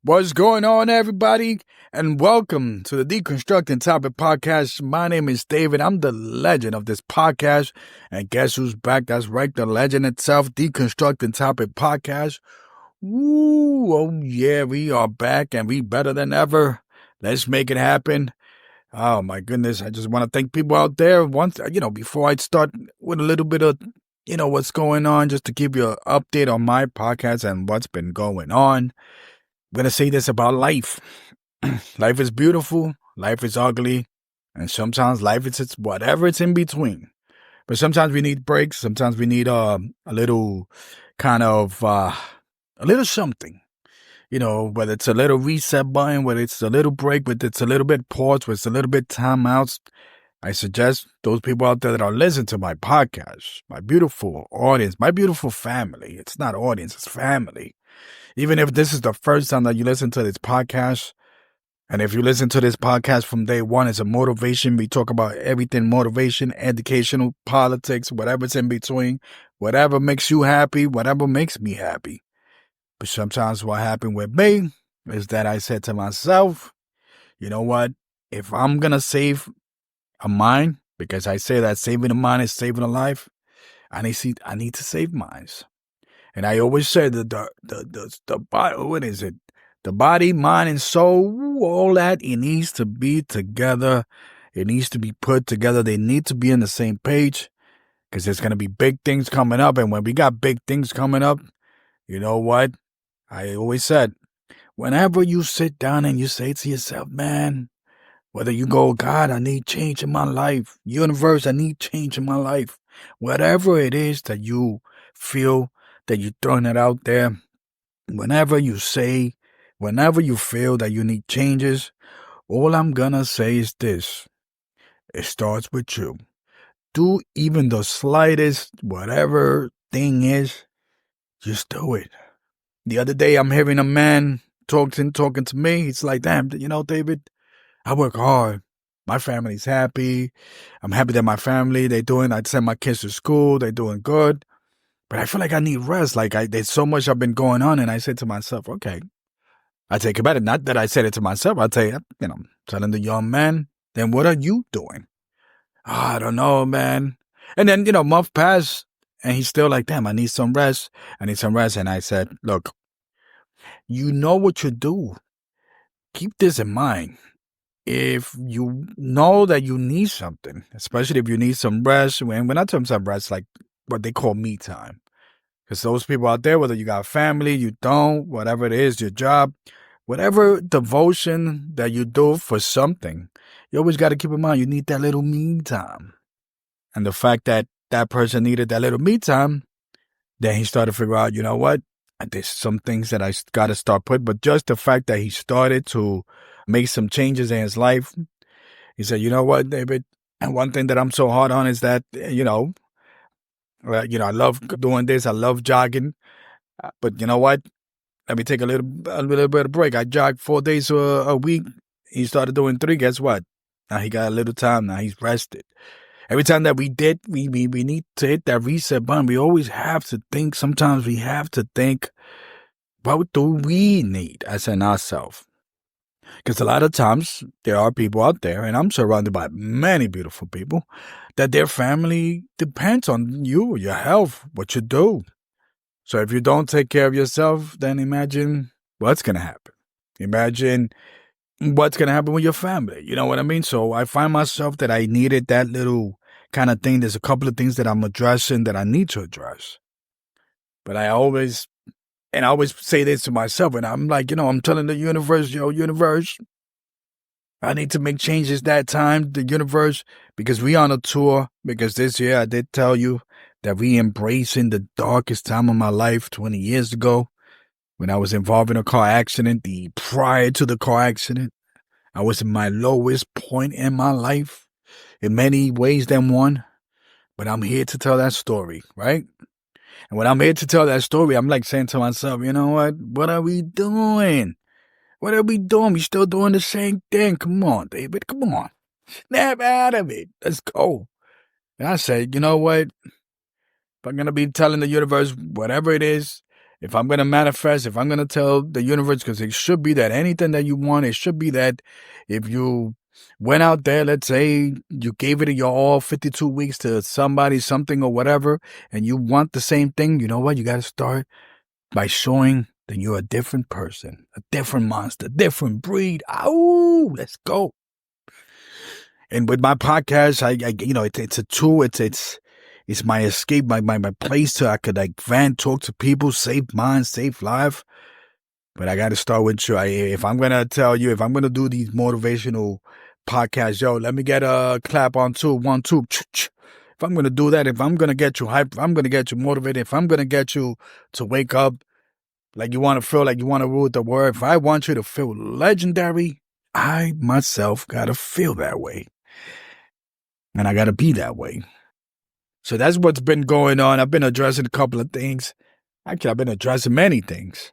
What's going on, everybody? And welcome to the Deconstructing podcast. My name is David. I'm the legend of this podcast. And guess who's back? That's right, the legend itself, Deconstructing podcast. Woo! Oh, yeah, we are back and we better than ever. Let's make it happen. Oh, my goodness. I just want to thank people out there. Before I start with a little bit of, what's going on, just to give you an update on my podcast and what's been going on. I'm going to say this about life. Life is beautiful, life is ugly, and sometimes life is whatever it's in between. But sometimes we need breaks. Sometimes we need a little kind of, a little something. Whether it's a little reset button, whether it's a little break, whether it's a little bit pause, whether it's a little bit timeouts. I suggest those people out there that are listening to my podcast, my beautiful audience, my beautiful family. It's not audience, it's family. Even if this is the first time that you listen to this podcast, and if you listen to this podcast from day one, it's a motivation. We talk about everything motivation, educational, politics, whatever's in between, whatever makes you happy, whatever makes me happy. But sometimes what happened with me is that I said to myself, you know what? If I'm going to save a mind, because I say that saving a mind is saving a life, I need to save minds. And I always say that the body, what is it? The body, mind, and soul, all that, it needs to be together. It needs to be put together. They need to be on the same page because there's going to be big things coming up. And when we got big things coming up, you know what? I always said, whenever you sit down and you say to yourself, man, whether you go, God, I need change in my life. Universe, I need change in my life. Whatever it is that you feel that you're throwing it out there, whenever you feel that you need changes, all I'm gonna say is this. It starts with you. Do even the slightest, whatever thing is, just do it. The other day, I'm hearing a man talking to me. He's like, damn, David, I work hard. My family's happy. I'm happy that my family, I send my kids to school. They're doing good. But I feel like I need rest. There's so much I've been going on. And I said to myself, okay, I take it better. Not that I said it to myself. I tell you, telling the young man, then what are you doing? Oh, I don't know, man. And then, month passed and he's still like, damn, I need some rest. And I said, look, you know what you do. Keep this in mind. If you know that you need something, especially if you need some rest, when I talk about rest, like what they call me time. Because those people out there, whether you got family, you don't, whatever it is, your job, whatever devotion that you do for something, you always got to keep in mind you need that little me time. And the fact that that person needed that little me time, then he started to figure out, you know what, there's some things that I got to start putting. But just the fact that he started to make some changes in his life, he said, you know what, David, and one thing that I'm so hard on is that, I love doing this. I love jogging. But you know what? Let me take a little bit of break. I jogged 4 days a week. He started doing 3. Guess what? Now he got a little time. Now he's rested. Every time that we need to hit that reset button. We always have to think. Sometimes we have to think, what do we need as in ourselves? Because a lot of times there are people out there, and I'm surrounded by many beautiful people, that their family depends on you, your health, what you do. So if you don't take care of yourself, then imagine what's going to happen. Imagine what's going to happen with your family. You know what I mean? So I find myself that I needed that little kind of thing. There's a couple of things that I'm addressing that I need to address. But I always say this to myself, and I'm like, I'm telling the universe, universe, I need to make changes that time, the universe, because we on a tour, because this year I did tell you that we embracing the darkest time of my life 20 years ago when I was involved in a car accident. Prior to the car accident, I was in my lowest point in my life in many ways than one, but I'm here to tell that story, right? And when I'm here to tell that story, I'm like saying to myself, you know what are we doing? What are we doing? We still doing the same thing. Come on, David. Come on. Snap out of it. Let's go. And I said, you know what? If I'm going to be telling the universe whatever it is, if I'm going to manifest, if I'm going to tell the universe, because it should be that anything that you want, it should be that if you went out there, let's say you gave it your all 52 weeks to somebody, something or whatever, and you want the same thing, you know what? You got to start by showing that you're a different person, a different monster, different breed. Ow, let's go. And with my podcast, it's a tool. It's my escape, my place to, I could like vent, talk to people, save minds, save life. But I got to start with you. If I'm going to tell you, if I'm going to do these motivational podcasts, yo, let me get a clap on 2, 1, 2. If I'm going to do that, if I'm going to get you hyped, if I'm going to get you motivated, if I'm going to get you to wake up like you want to feel like you want to rule the world, if I want you to feel legendary, I myself got to feel that way. And I got to be that way. So that's what's been going on. I've been addressing a couple of things. Actually, I've been addressing many things.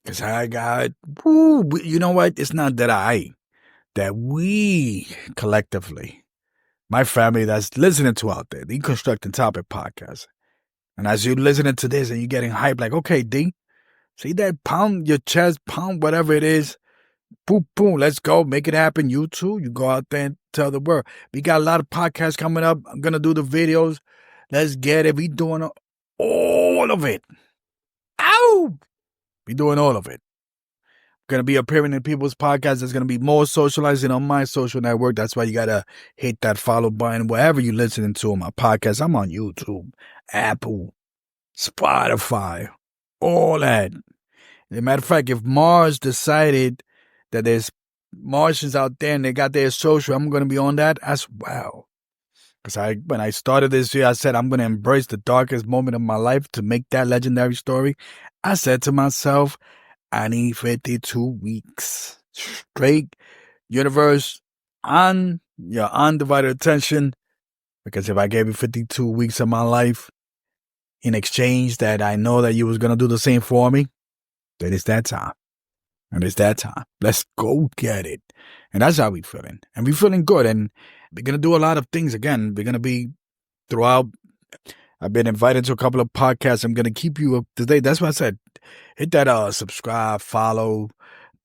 Because I got, you know what? It's not that we collectively, my family that's listening to out there, the Deconstructing Topic podcast. And as you're listening to this and you're getting hyped, like, okay, D, see that pound your chest, pound whatever it is, boom, boom, let's go, make it happen. You too, you go out there and tell the world. We got a lot of podcasts coming up. I'm going to do the videos. Let's get it. We doing all of it. Ow! We doing all of it. Going to be appearing in people's podcasts. There's going to be more socializing on my social network. That's why you got to hit that follow button wherever you're listening to on my podcast. I'm on YouTube, Apple, Spotify, all that. As a matter of fact, if Mars decided that there's Martians out there and they got their social, I'm going to be on that as well. Because when I started this year, I said I'm going to embrace the darkest moment of my life to make that legendary story. I said to myself, I need 52 weeks straight, universe, on your undivided attention. Because if I gave you 52 weeks of my life in exchange that I know that you was going to do the same for me, then it's that time. And it's that time. Let's go get it. And that's how we feeling. And we feeling good. And we're going to do a lot of things again. We're going to be throughout. I've been invited to a couple of podcasts. I'm going to keep you up to date. That's why I said, hit that subscribe, follow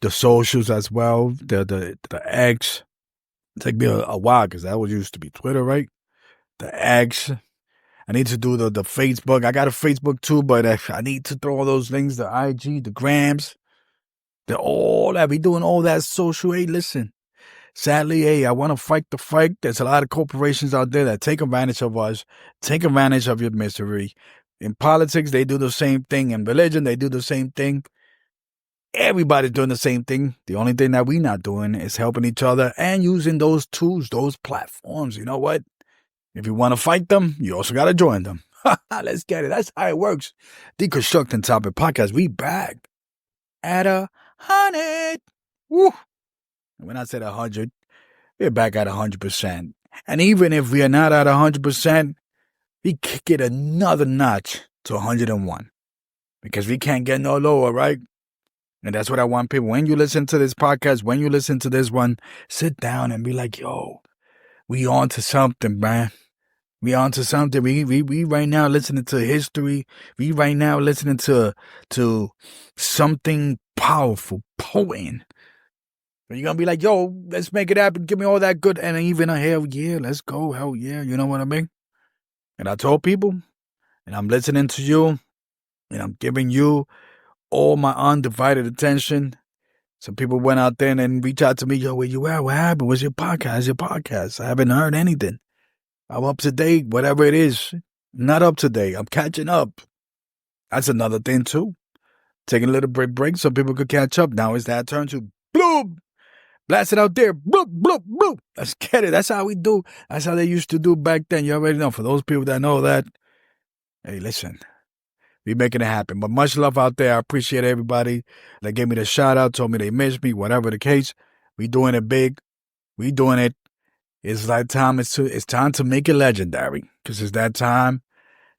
the socials as well. The X. It took me a while because that was used to be Twitter, right? The X. I need to do the Facebook. I got a Facebook too, but I need to throw all those links, the IG, the grams, all that. We doing all that social. Hey, listen. Sadly, hey, I want to fight the fight. There's a lot of corporations out there that take advantage of us, take advantage of your misery. In politics, they do the same thing. In religion, they do the same thing. Everybody's doing the same thing. The only thing that we're not doing is helping each other and using those tools, those platforms. You know what? If you want to fight them, you also got to join them. Let's get it. That's how it works. Deconstructing Topic Podcast. We back at 100. Woo. When I said 100, we're back at 100%. And even if we are not at 100%, we could get another notch to 101. Because we can't get no lower, right? And that's what I want people. When you listen to this podcast, when you listen to this one, sit down and be like, yo, we on to something, man. We on to something. We right now listening to history. We right now listening to something powerful, potent. You're going to be like, yo, let's make it happen. Give me all that good. And even a hell yeah, let's go. Hell yeah. You know what I mean? And I told people, and I'm listening to you, and I'm giving you all my undivided attention. Some people went out there and then reached out to me, yo, where you at? What happened? What's your podcast? Your podcast? I haven't heard anything. I'm up to date, whatever it is. Not up to date. I'm catching up. That's another thing, too. Taking a little break so people could catch up. Now it's that turn to bloop. Blast it out there. Bloop, bloop, bloop. Let's get it. That's how we do. That's how they used to do back then. You already know. For those people that know that, hey, listen. We making it happen. But much love out there. I appreciate everybody that gave me the shout out, told me they missed me, whatever the case. We doing it big. We doing it. It's like time. It's time to make it legendary. Because it's that time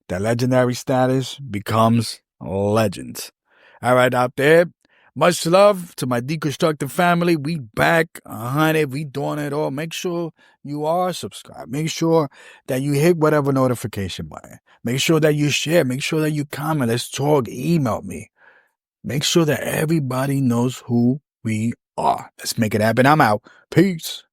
that legendary status becomes legends. All right, out there. Much love to my Deconstructed family. We back 100. We doing it all. Make sure you are subscribed. Make sure that you hit whatever notification button. Make sure that you share. Make sure that you comment. Let's talk. Email me. Make sure that everybody knows who we are. Let's make it happen. I'm out. Peace.